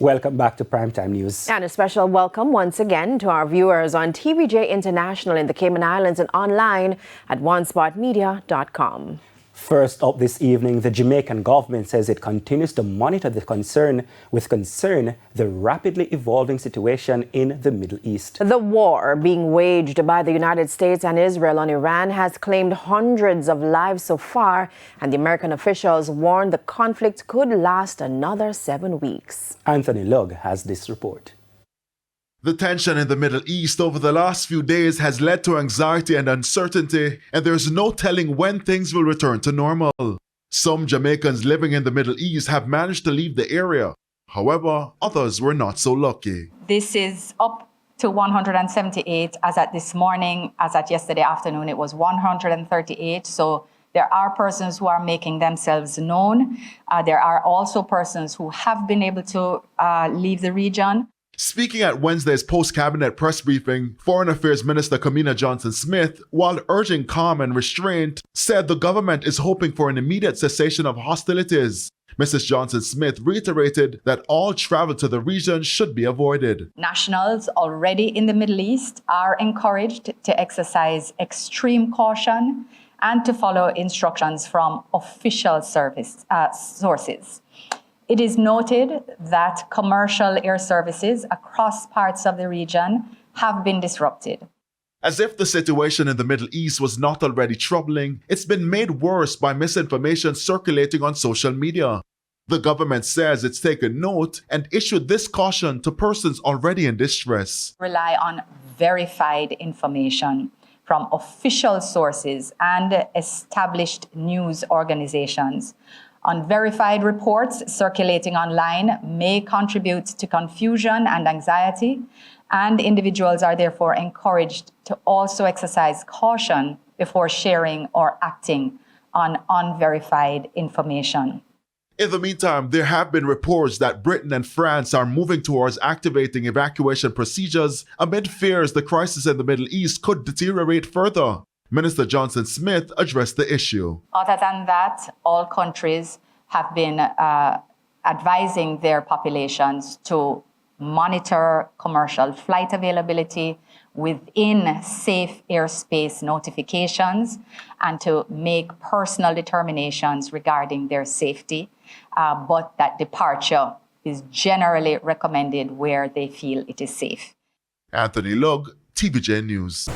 Welcome back to Primetime News. And a special welcome once again to our viewers on TVJ International in the Cayman Islands and online at onespotmedia.com. First up this evening, the Jamaican government says it continues to monitor the rapidly evolving situation in the Middle East. The war being waged by the United States and Israel on Iran has claimed hundreds of lives so far, and the American officials warn the conflict could last another 7 weeks. Anthony Lugg has this report. The tension in the Middle East over the last few days has led to anxiety and uncertainty, and there's no telling when things will return to normal. Some Jamaicans living in the Middle East have managed to leave the area. However, others were not so lucky. This is up to 178 as at this morning. As at yesterday afternoon, it was 138. So there are persons who are making themselves known. There are also persons who have been able to leave the region. Speaking at Wednesday's post-cabinet press briefing, Foreign Affairs Minister Kamina Johnson-Smith, while urging calm and restraint, said the government is hoping for an immediate cessation of hostilities. Mrs. Johnson-Smith reiterated that all travel to the region should be avoided. Nationals already in the Middle East are encouraged to exercise extreme caution and to follow instructions from official sources. It is noted that commercial air services across parts of the region have been disrupted. As if the situation in the Middle East was not already troubling, it's been made worse by misinformation circulating on social media. The government says it's taken note and issued this caution to persons already in distress. Rely on verified information from official sources and established news organizations. Unverified reports circulating online may contribute to confusion and anxiety, and individuals are therefore encouraged to also exercise caution before sharing or acting on unverified information. In the meantime, there have been reports that Britain and France are moving towards activating evacuation procedures amid fears the crisis in the Middle East could deteriorate further. Minister Johnson-Smith addressed the issue. Other than that, all countries have been advising their populations to monitor commercial flight availability within safe airspace notifications and to make personal determinations regarding their safety, but that departure is generally recommended where they feel it is safe. Anthony Lugg, TVJ News.